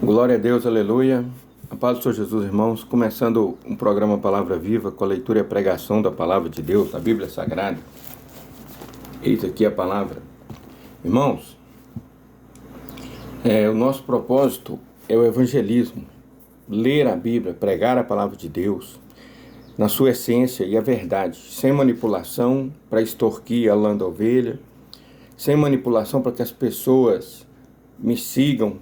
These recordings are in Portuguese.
Glória a Deus, aleluia. A paz do Senhor Jesus, irmãos. Começando um programa Palavra Viva com a leitura e a pregação da Palavra de Deus, da Bíblia Sagrada. Eis aqui a palavra. Irmãos, o nosso propósito é o evangelismo. Ler a Bíblia, pregar a Palavra de Deus na sua essência e a verdade, sem manipulação para extorquir a lã da ovelha, sem manipulação para que as pessoas me sigam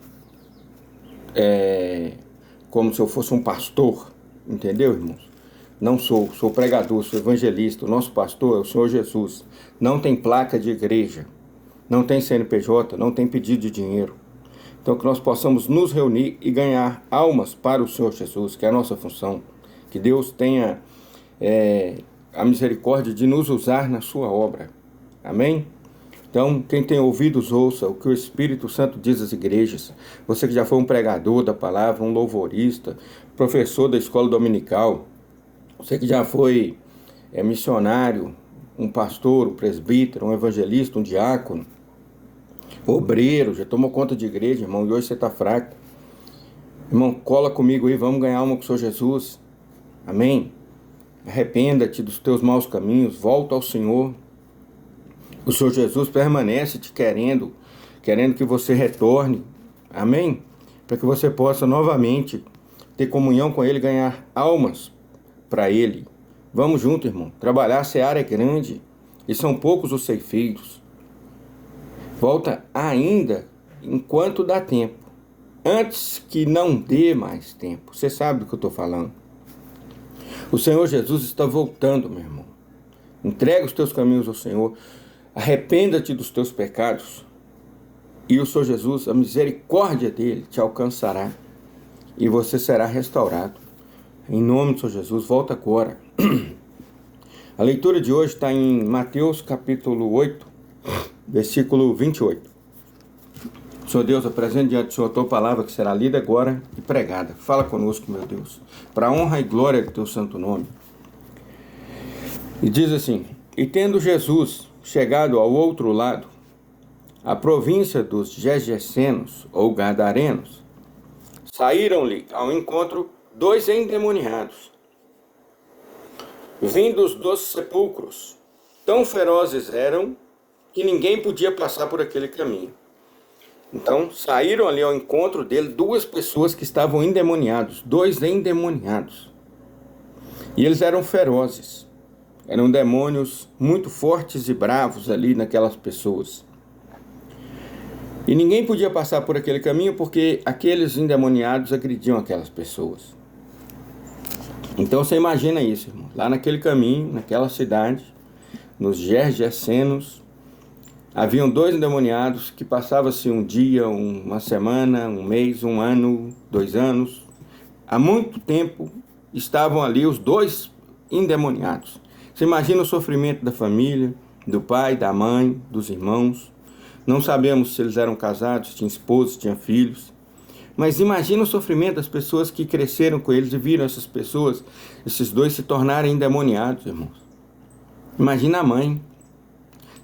como se eu fosse um pastor, entendeu, irmãos? Não sou pregador, sou evangelista. O nosso pastor é o Senhor Jesus. Não tem placa de igreja, não tem CNPJ, não tem pedido de dinheiro. Então que nós possamos nos reunir e ganhar almas para o Senhor Jesus, que é a nossa função. Que Deus tenha a misericórdia de nos usar na sua obra. Amém? Então, quem tem ouvidos, ouça o que o Espírito Santo diz às igrejas. Você que já foi um pregador da palavra, um louvorista, professor da escola dominical, você que já foi missionário, um pastor, um presbítero, um evangelista, um diácono, obreiro, já tomou conta de igreja, irmão, e hoje você está fraco. Irmão, cola comigo aí, vamos ganhar alma com o Senhor Jesus. Amém? Arrependa-te dos teus maus caminhos, volta ao Senhor. O Senhor Jesus permanece te querendo que você retorne, amém? Para que você possa novamente ter comunhão com Ele, ganhar almas para Ele. Vamos junto, irmão. Trabalhar, a seara é grande e são poucos os ceifeiros. Volta ainda enquanto dá tempo, antes que não dê mais tempo. Você sabe do que eu estou falando. O Senhor Jesus está voltando, meu irmão. Entrega os teus caminhos ao Senhor. Arrependa-te dos teus pecados e o Senhor Jesus, a misericórdia dele, te alcançará e você será restaurado. Em nome do Senhor Jesus, volta agora. A leitura de hoje está em Mateus capítulo 8, versículo 28. Senhor Deus, apresento diante do Senhor a tua palavra que será lida agora e pregada. Fala conosco, meu Deus, para a honra e glória do teu santo nome. E diz assim: e tendo Jesus chegado ao outro lado, a província dos Gergesenos ou Gadarenos, saíram-lhe ao encontro dois endemoniados, vindos dos sepulcros. Tão ferozes eram que ninguém podia passar por aquele caminho. Então saíram ali ao encontro dele duas pessoas que estavam endemoniados, dois endemoniados. E eles eram ferozes. Eram demônios muito fortes e bravos ali naquelas pessoas. E ninguém podia passar por aquele caminho porque aqueles endemoniados agrediam aquelas pessoas. Então você imagina isso, irmão. Lá naquele caminho, naquela cidade, nos Gergesenos, haviam dois endemoniados que passavam-se um dia, uma semana, um mês, um ano, 2 anos. Há muito tempo estavam ali os dois endemoniados. Você imagina o sofrimento da família, do pai, da mãe, dos irmãos. Não sabemos se eles eram casados, tinham esposos, tinham filhos. Mas imagina o sofrimento das pessoas que cresceram com eles e viram essas pessoas, esses dois se tornarem endemoniados, irmãos. Imagina a mãe,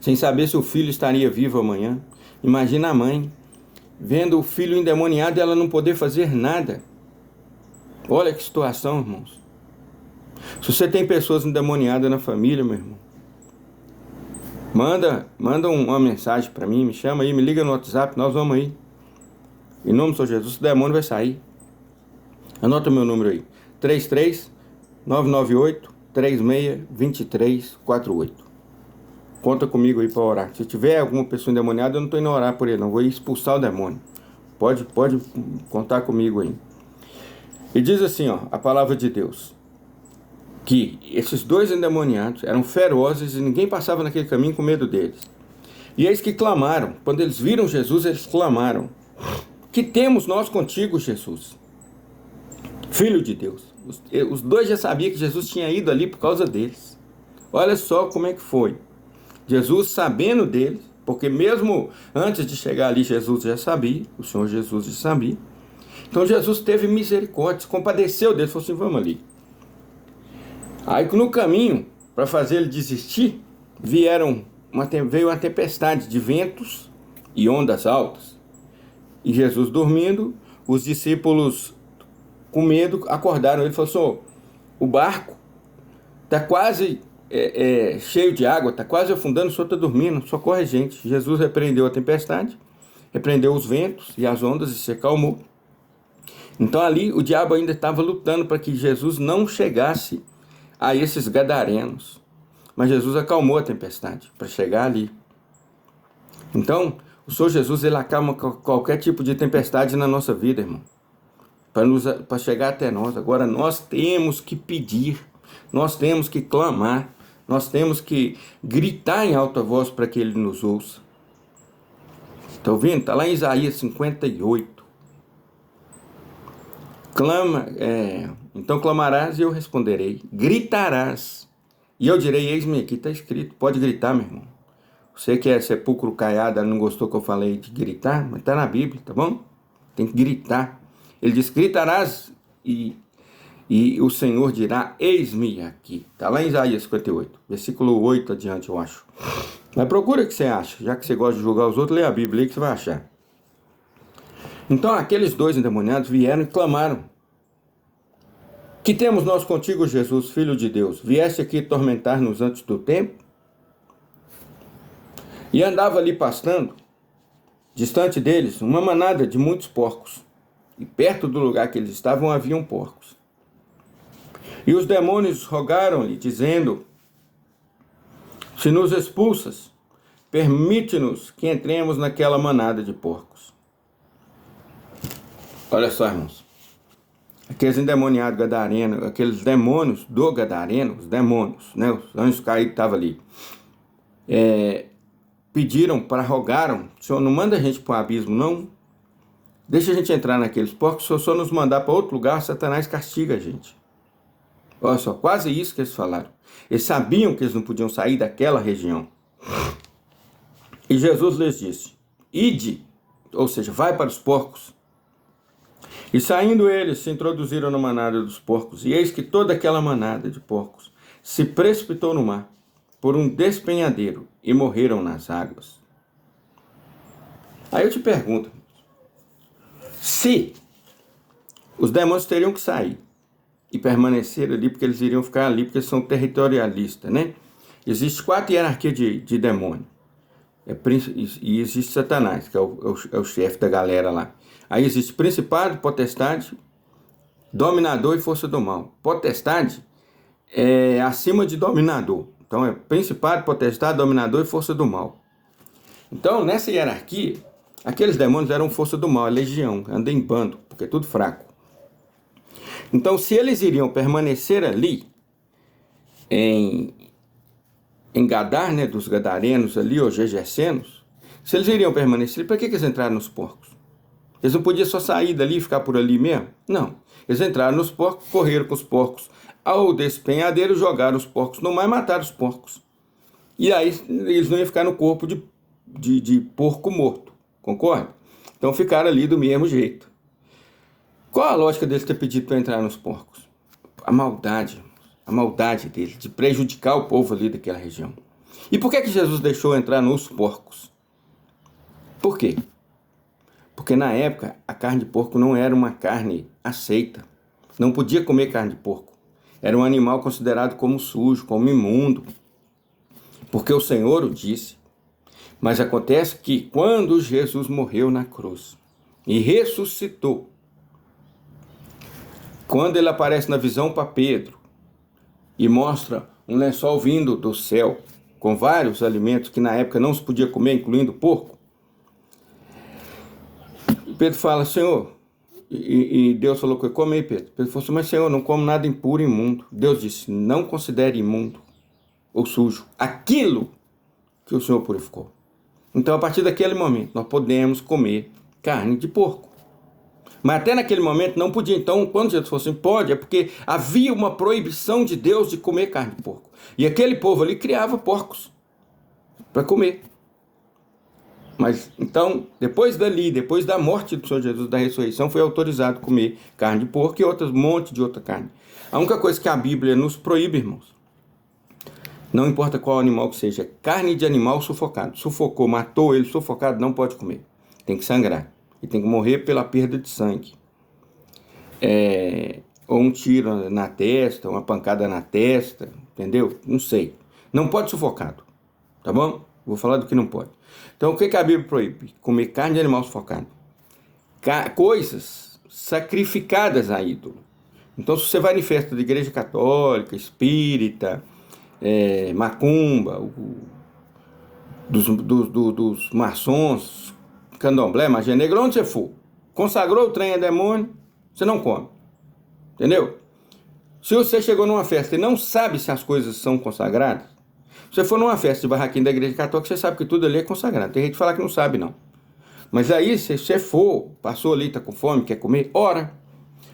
sem saber se o filho estaria vivo amanhã. Imagina a mãe, vendo o filho endemoniado e ela não poder fazer nada. Olha que situação, irmãos. Se você tem pessoas endemoniadas na família, meu irmão, manda uma mensagem para mim, me chama aí, me liga no WhatsApp, nós vamos aí. Em nome do Senhor Jesus, o demônio vai sair. Anota meu número aí, 33-998-36-2348. Conta comigo aí para orar. Se tiver alguma pessoa endemoniada, eu não estou indo orar por ele, não, vou expulsar o demônio. Pode contar comigo aí. E diz assim, a palavra de Deus, que esses dois endemoniados eram ferozes e ninguém passava naquele caminho com medo deles. E eis que clamaram, quando eles viram Jesus, eles clamaram: que temos nós contigo, Jesus, Filho de Deus? Os dois já sabiam que Jesus tinha ido ali por causa deles. Olha só como é que foi. Jesus sabendo deles, porque mesmo antes de chegar ali, Jesus já sabia, o Senhor Jesus já sabia. Então Jesus teve misericórdia, se compadeceu deles, falou assim: vamos ali. Aí no caminho, para fazer ele desistir, veio uma tempestade de ventos e ondas altas. E Jesus dormindo, os discípulos, com medo, acordaram. Ele falou: Senhor, o barco está quase cheio de água, está quase afundando, o senhor está dormindo, socorre a gente. Jesus repreendeu a tempestade, repreendeu os ventos e as ondas e se acalmou. Então ali o diabo ainda estava lutando para que Jesus não chegasse a esses gadarenos. Mas Jesus acalmou a tempestade para chegar ali. Então, o Senhor Jesus, ele acalma qualquer tipo de tempestade na nossa vida, irmão. Para chegar até nós. Agora, nós temos que pedir, nós temos que clamar, nós temos que gritar em alta voz para que ele nos ouça. Está ouvindo? Está lá em Isaías 58. Então clamarás e eu responderei. Gritarás e eu direi: eis-me aqui. Está escrito. Pode gritar, meu irmão. Você que é sepulcro caiado, não gostou que eu falei de gritar, mas está na Bíblia, tá bom? Tem que gritar. Ele diz: gritarás e o Senhor dirá: eis-me aqui. Está lá em Isaías 58, versículo 8 adiante, eu acho. Mas procura o que você acha. Já que você gosta de julgar os outros, lê a Bíblia aí que você vai achar. Então aqueles dois endemoniados vieram e clamaram: que temos nós contigo, Jesus, Filho de Deus? Vieste aqui tormentar-nos antes do tempo? E andava ali pastando, distante deles, uma manada de muitos porcos. E perto do lugar que eles estavam haviam porcos. E os demônios rogaram-lhe, dizendo: se nos expulsas, permite-nos que entremos naquela manada de porcos. Olha só, irmãos. Aqueles endemoniados gadarenos, aqueles demônios do gadareno, os demônios, né, os anjos caídos estavam ali, rogaram: Senhor, não manda a gente para o abismo, não. Deixa a gente entrar naqueles porcos. Se o Senhor nos mandar para outro lugar, Satanás castiga a gente. Olha só, quase isso que eles falaram. Eles sabiam que eles não podiam sair daquela região. E Jesus lhes disse: ide, ou seja, vai para os porcos. E saindo eles, se introduziram na manada dos porcos. E eis que toda aquela manada de porcos se precipitou no mar, por um despenhadeiro, e morreram nas águas. Aí eu te pergunto, se os demônios teriam que sair e permanecer ali, porque eles iriam ficar ali, porque eles são territorialistas, né? Existe 4 hierarquias de demônio. E existe Satanás, que é o chefe da galera lá. Aí existe principado, potestade, dominador e força do mal. Potestade é acima de dominador. Então é principado, potestade, dominador e força do mal. Então nessa hierarquia, aqueles demônios eram força do mal, legião, andam em bando, porque é tudo fraco. Então se eles iriam permanecer ali, em Gadar, né, dos gadarenos ali, ou gergesenos, se eles iriam permanecer, para que eles entraram nos porcos? Eles não podiam só sair dali e ficar por ali mesmo? Não. Eles entraram nos porcos, correram com os porcos ao despenhadeiro, jogaram os porcos no mar e mataram os porcos. E aí eles não iam ficar no corpo de porco morto, concorda? Então ficaram ali do mesmo jeito. Qual a lógica deles ter pedido para entrar nos porcos? A maldade deles, de prejudicar o povo ali daquela região. E por que Jesus deixou entrar nos porcos? Por quê? Porque na época a carne de porco não era uma carne aceita. Não podia comer carne de porco. Era um animal considerado como sujo, como imundo. Porque o Senhor o disse. Mas acontece que quando Jesus morreu na cruz e ressuscitou, quando ele aparece na visão para Pedro e mostra um lençol vindo do céu com vários alimentos que na época não se podia comer, incluindo porco, Pedro fala: Senhor, e Deus falou que eu comei, Pedro. Pedro falou assim: mas Senhor, não como nada impuro e imundo. Deus disse: não considere imundo ou sujo aquilo que o Senhor purificou. Então a partir daquele momento nós podemos comer carne de porco. Mas até naquele momento não podia. Então quando Jesus falou assim, pode, é porque havia uma proibição de Deus de comer carne de porco. E aquele povo ali criava porcos para comer. Mas então, depois da morte do Senhor Jesus, da ressurreição, foi autorizado comer carne de porco e um monte de outra carne. A única coisa que a Bíblia nos proíbe, irmãos, não importa qual animal que seja, carne de animal sufocado. Sufocou, matou ele sufocado, não pode comer. Tem que sangrar. e tem que morrer pela perda de sangue. Ou um tiro na testa, uma pancada na testa, entendeu? Não sei. Não pode sufocado, tá bom? Vou falar do que não pode. Então, o que a Bíblia proíbe? Comer carne de animal sufocado. Coisas sacrificadas a ídolo. Então, se você vai em festa de igreja católica, espírita, macumba, dos maçons, candomblé, magia negra, onde você for, consagrou o trem a demônio, você não come. Entendeu? Se você chegou numa festa e não sabe se as coisas são consagradas, se você for numa festa de barraquinha da igreja católica, você sabe que tudo ali é consagrado. Tem gente que fala que não sabe, não. Mas aí, se você for, passou ali, tá com fome, quer comer, ora.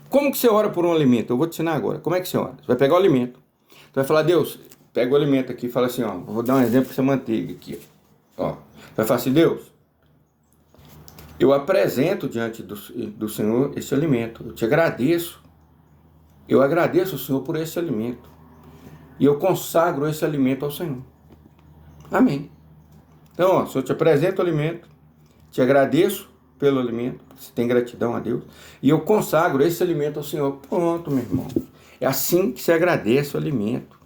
Como que você ora por um alimento? Eu vou te ensinar agora. Como é que você ora? Você vai pegar o alimento. Você vai falar, Deus, pega o alimento aqui e fala assim, ó, vou dar um exemplo com essa manteiga aqui, ó. Vai falar assim, Deus, eu apresento diante do Senhor esse alimento. Eu te agradeço. Eu agradeço ao Senhor por esse alimento. E eu consagro esse alimento ao Senhor. Amém. Então, ó, se eu te apresento o alimento, te agradeço pelo alimento, você tem gratidão a Deus, e eu consagro esse alimento ao Senhor. Pronto, meu irmão. É assim que se agradece o alimento.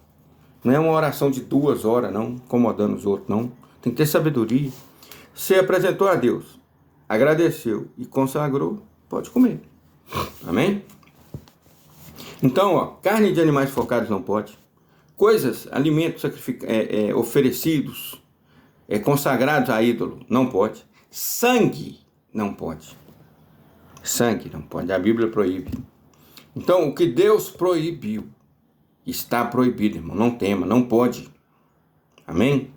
Não é uma oração de 2 horas, não, incomodando os outros, não. Tem que ter sabedoria. Você apresentou a Deus, agradeceu e consagrou, pode comer. Amém? Então, ó, carne de animais sufocados não pode. Coisas, alimentos oferecidos, consagrados a ídolo, não pode. Sangue não pode. Sangue não pode. A Bíblia proíbe. Então, o que Deus proibiu, está proibido, irmão. Não tema, não pode. Amém?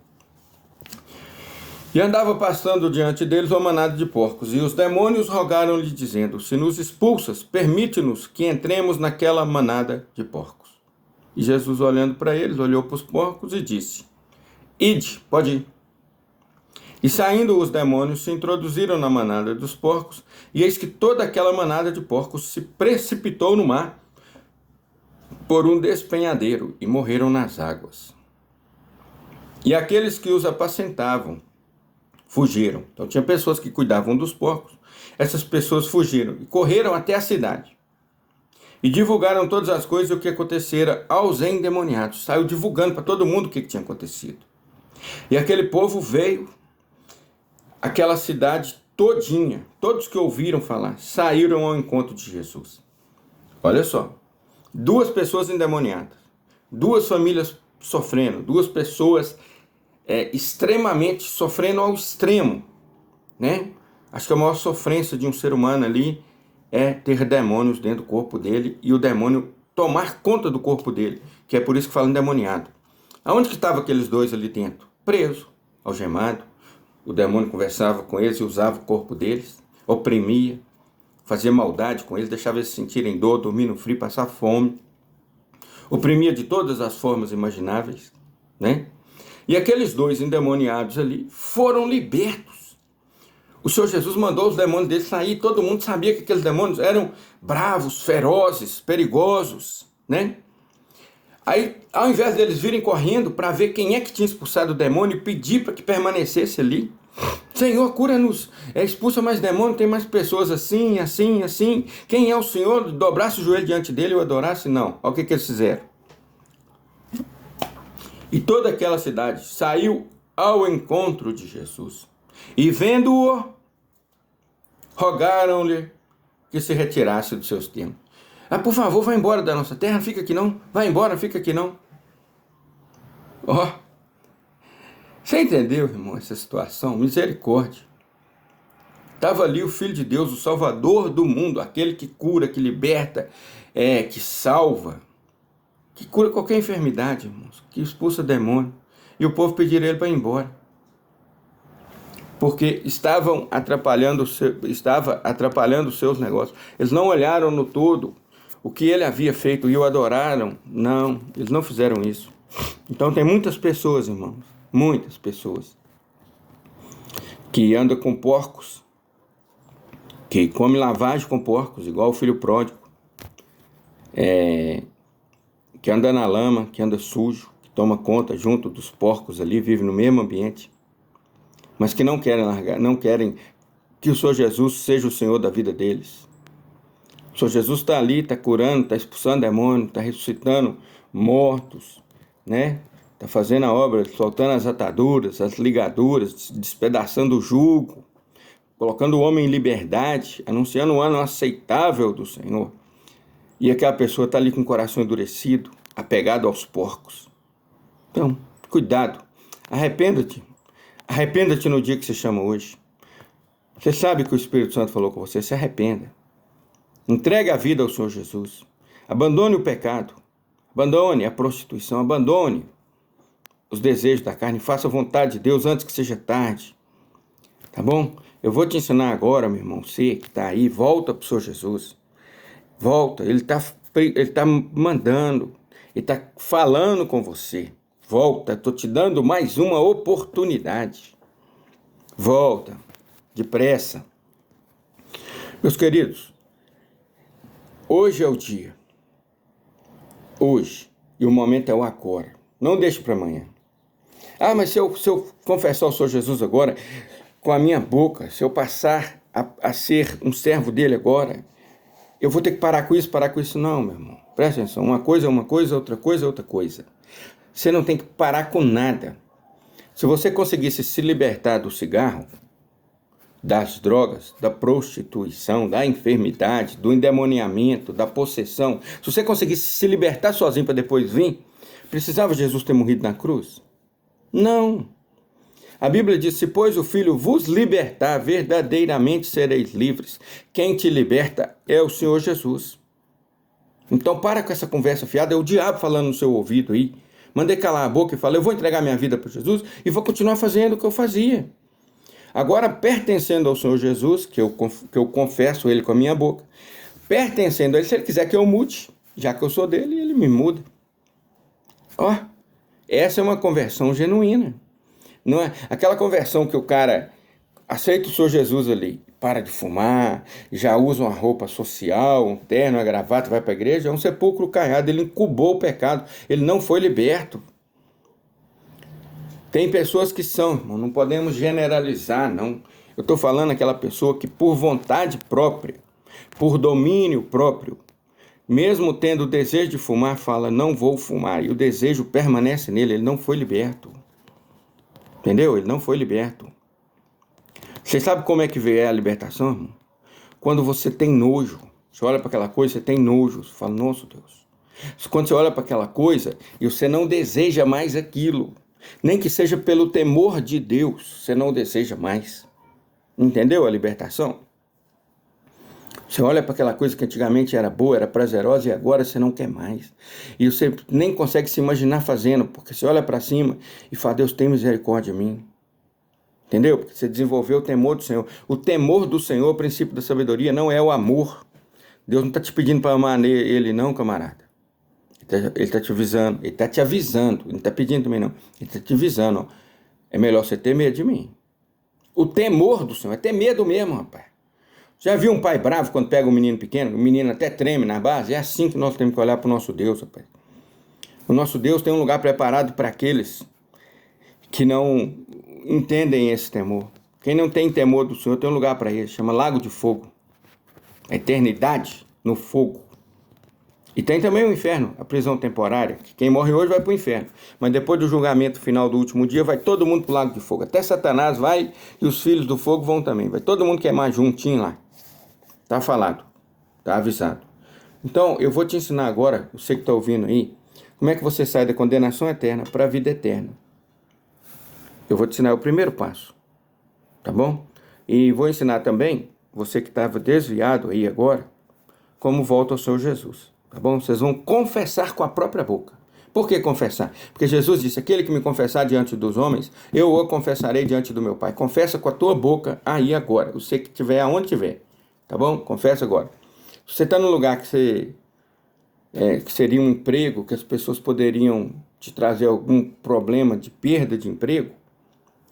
E andava passando diante deles uma manada de porcos, e os demônios rogaram-lhe, dizendo, se nos expulsas, permite-nos que entremos naquela manada de porcos. E Jesus, olhando para eles, olhou para os porcos e disse, ide, pode ir. E saindo os demônios, se introduziram na manada dos porcos, e eis que toda aquela manada de porcos se precipitou no mar por um despenhadeiro, e morreram nas águas. E aqueles que os apacentavam fugiram. Então tinha pessoas que cuidavam dos porcos, essas pessoas fugiram e correram até a cidade. E divulgaram todas as coisas e o que acontecera aos endemoniados. Saiu divulgando para todo mundo o que tinha acontecido. E aquele povo veio, aquela cidade todinha, todos que ouviram falar, saíram ao encontro de Jesus. Olha só, 2 pessoas endemoniadas, 2 famílias sofrendo, 2 pessoas extremamente sofrendo ao extremo, né? Acho que a maior sofrência de um ser humano ali é ter demônios dentro do corpo dele e o demônio tomar conta do corpo dele, que é por isso que fala endemoniado. Aonde que estavam aqueles 2 ali dentro? Preso, algemado. O demônio conversava com eles e usava o corpo deles, oprimia, fazia maldade com eles, deixava eles sentirem dor, dormir no frio, passar fome. Oprimia de todas as formas imagináveis, né? E aqueles 2 endemoniados ali foram libertos. O Senhor Jesus mandou os demônios deles sair, todo mundo sabia que aqueles demônios eram bravos, ferozes, perigosos, né? Aí, ao invés deles virem correndo para ver quem é que tinha expulsado o demônio e pedir para que permanecesse ali, Senhor, cura-nos, expulsa mais demônio, tem mais pessoas assim, assim, assim. Quem é o Senhor? Dobrasse o joelho diante dele e o adorasse? Não. Olha o que eles fizeram. E toda aquela cidade saiu ao encontro de Jesus. E vendo-o, rogaram-lhe que se retirasse dos seus termos. Por favor, vai embora da nossa terra, não fica aqui não. Vai embora, fica aqui não. Você entendeu, irmão, essa situação? Misericórdia. Estava ali o Filho de Deus, o Salvador do mundo, aquele que cura, que liberta, que salva, que cura qualquer enfermidade, irmãos, que expulsa demônio. E o povo pediria ele para ir embora. Porque estava atrapalhando os seus negócios. Eles não olharam no todo o que ele havia feito e o adoraram. Não, eles não fizeram isso. Então tem muitas pessoas, irmãos, muitas pessoas que andam com porcos, que come lavagem com porcos, igual o filho pródigo, que anda na lama, que anda sujo, que toma conta junto dos porcos ali, vive no mesmo ambiente, mas que não querem largar, não querem que o Senhor Jesus seja o Senhor da vida deles. O Senhor Jesus está ali, está curando, está expulsando demônios, está ressuscitando mortos, né? Está fazendo a obra, soltando as ataduras, as ligaduras, despedaçando o jugo, colocando o homem em liberdade, anunciando o ano aceitável do Senhor. E aquela pessoa está ali com o coração endurecido, apegado aos porcos. Então, cuidado, arrependa-te. Arrependa-te no dia que se chama hoje. Você sabe que o Espírito Santo falou com você, se arrependa. Entregue a vida ao Senhor Jesus. Abandone o pecado. Abandone a prostituição. Abandone os desejos da carne. Faça a vontade de Deus antes que seja tarde. Tá bom? Eu vou te ensinar agora, meu irmão. Você que está aí, volta para o Senhor Jesus. Volta. Ele tá mandando. Ele está falando com você. Volta. Estou te dando mais uma oportunidade. Volta. Depressa. Meus queridos, hoje é o dia. Hoje. E o momento é o agora. Não deixe para amanhã. Ah, mas se eu confessar o Senhor Jesus agora, com a minha boca, se eu passar a ser um servo dele agora, eu vou ter que parar com isso, Não, meu irmão. Presta atenção. Uma coisa é uma coisa, outra coisa é outra coisa. Você não tem que parar com nada. Se você conseguisse se libertar do cigarro, das drogas, da prostituição, da enfermidade, do endemoniamento, da possessão, se você conseguisse se libertar sozinho para depois vir, precisava Jesus ter morrido na cruz? Não. A Bíblia diz, se pois o Filho vos libertar, verdadeiramente sereis livres. Quem te liberta é o Senhor Jesus. Então para com essa conversa fiada, é o diabo falando no seu ouvido aí. Mandei calar a boca e falei, eu vou entregar minha vida para Jesus e vou continuar fazendo o que eu fazia. Agora, pertencendo ao Senhor Jesus, que eu confesso ele com a minha boca, pertencendo a ele, se ele quiser que eu mude, já que eu sou dele, ele me muda. Ó, essa é uma conversão genuína. Não é aquela conversão que o cara aceita o Senhor Jesus ali, para de fumar, já usa uma roupa social, um terno, uma gravata, vai para a igreja, é um sepulcro caiado, ele incubou o pecado, ele não foi liberto. Tem pessoas que são, irmão, não podemos generalizar, não. Eu estou falando aquela pessoa que por vontade própria, por domínio próprio, mesmo tendo o desejo de fumar, fala, não vou fumar, e o desejo permanece nele, ele não foi liberto. Entendeu? Ele não foi liberto. Você sabe como é que veio a libertação, irmão? Quando você tem nojo. Você olha para aquela coisa, você tem nojo. Você fala, nossa Deus. Quando você olha para aquela coisa e você não deseja mais aquilo, nem que seja pelo temor de Deus, você não deseja mais. Entendeu a libertação? Você olha para aquela coisa que antigamente era boa, era prazerosa, e agora você não quer mais. E você nem consegue se imaginar fazendo, porque você olha para cima e fala, Deus tem misericórdia de mim. Entendeu? Porque você desenvolveu o temor do Senhor. O temor do Senhor, o princípio da sabedoria, não é o amor. Deus não está te pedindo para amar ele não, camarada. Ele está te avisando. Ele está te avisando. Ele não está pedindo também não. Ele está te avisando. Ó. É melhor você ter medo de mim. O temor do Senhor é ter medo mesmo, rapaz. Já viu um pai bravo quando pega um menino pequeno? O menino até treme na base. É assim que nós temos que olhar para o nosso Deus, rapaz. O nosso Deus tem um lugar preparado para aqueles que não entendem esse temor. Quem não tem temor do Senhor tem um lugar para ele. Chama Lago de Fogo. A eternidade no fogo. E tem também o inferno, a prisão temporária. Quem morre hoje vai para o inferno. Mas depois do julgamento final do último dia, vai todo mundo para o lago de fogo. Até Satanás vai e os filhos do fogo vão também. Vai todo mundo queimar juntinho lá. Tá falado. Tá avisado. Então, eu vou te ensinar agora, você que está ouvindo aí, como é que você sai da condenação eterna para a vida eterna. Eu vou te ensinar o primeiro passo. Tá bom? E vou ensinar também, você que estava desviado aí agora, como volta ao Senhor Jesus. Tá bom? Vocês vão confessar com a própria boca. Por que confessar? Porque Jesus disse, aquele que me confessar diante dos homens, eu o confessarei diante do meu Pai. Confessa com a tua boca aí agora. Você que estiver aonde estiver. Tá bom? Confessa agora. Se você está num lugar que seria um emprego, que as pessoas poderiam te trazer algum problema de perda de emprego,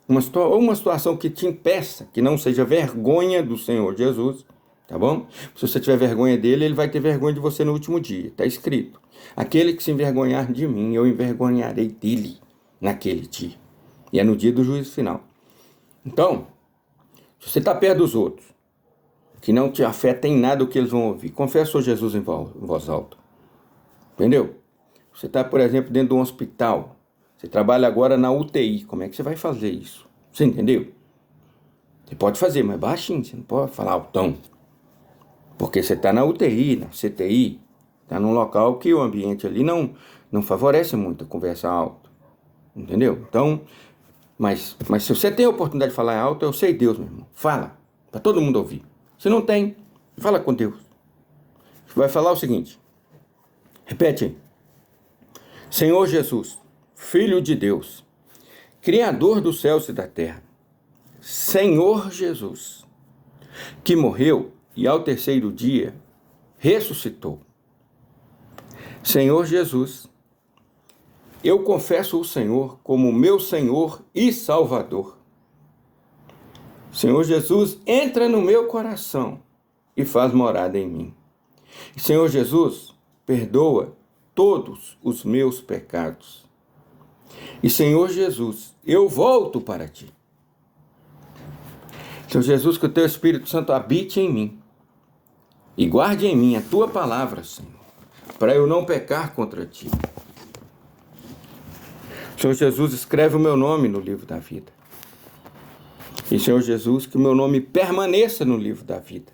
ou uma situação que te impeça, que não seja vergonha do Senhor Jesus, tá bom? Se você tiver vergonha dele, ele vai ter vergonha de você no último dia. Está escrito. Aquele que se envergonhar de mim, eu envergonharei dele naquele dia. E é no dia do juízo final. Então, Se você está perto dos outros, que não te afeta em nada o que eles vão ouvir, confessa o Senhor Jesus em voz alta. Entendeu? Você está, por exemplo, dentro de um hospital. Você trabalha agora na UTI. Como é que você vai fazer isso? Você entendeu? Você pode fazer, mas baixinho. Você não pode falar altão. Porque você está na UTI, na CTI. Está num local que o ambiente ali não favorece muito a conversa alta. Entendeu? Então, mas se você tem a oportunidade de falar alto, eu sei Deus, meu irmão. Fala, para todo mundo ouvir. Se não tem, fala com Deus. Você vai falar o seguinte. Repete aí. Senhor Jesus, Filho de Deus, Criador dos céus e da terra, Senhor Jesus, que morreu e ao terceiro dia ressuscitou. Senhor Jesus, eu confesso o Senhor como meu Senhor e Salvador. Senhor Jesus, entra no meu coração e faz morada em mim. Senhor Jesus, perdoa todos os meus pecados. E Senhor Jesus, eu volto para ti. Senhor Jesus, que o teu Espírito Santo habite em mim e guarde em mim a tua palavra, Senhor, para eu não pecar contra ti. Senhor Jesus, escreve o meu nome no livro da vida. E Senhor Jesus, que o meu nome permaneça no livro da vida,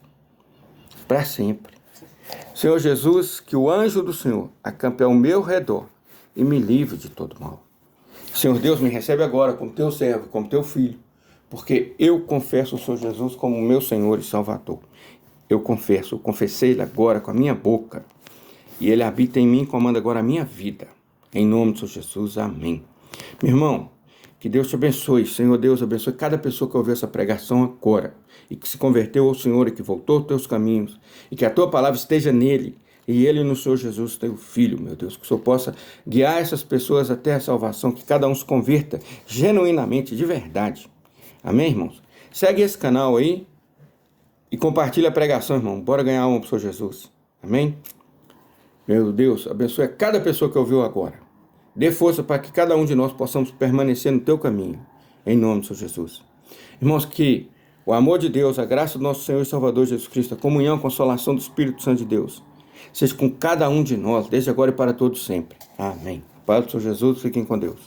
para sempre. Senhor Jesus, que o anjo do Senhor acampe ao meu redor e me livre de todo mal. Senhor Deus, me recebe agora como teu servo, como teu filho, porque eu confesso o Senhor Jesus como meu Senhor e Salvador. Eu confessei-Ele agora com a minha boca, e Ele habita em mim e comanda agora a minha vida. Em nome do Senhor Jesus, amém. Meu irmão, que Deus te abençoe. Senhor Deus, abençoe cada pessoa que ouviu essa pregação agora e que se converteu ao Senhor e que voltou aos teus caminhos e que a tua palavra esteja nele e ele no Senhor Jesus, teu Filho, meu Deus, que o Senhor possa guiar essas pessoas até a salvação, que cada um se converta genuinamente, de verdade. Amém, irmãos? Segue esse canal aí e compartilha a pregação, irmão. Bora ganhar uma para o Senhor Jesus. Amém? Meu Deus, abençoe a cada pessoa que ouviu agora. Dê força para que cada um de nós possamos permanecer no teu caminho. Em nome do Senhor Jesus. Irmãos, que o amor de Deus, a graça do nosso Senhor e Salvador Jesus Cristo, a comunhão, a consolação do Espírito Santo de Deus, seja com cada um de nós, desde agora e para todos sempre. Amém. Pai do Senhor Jesus, fiquem com Deus.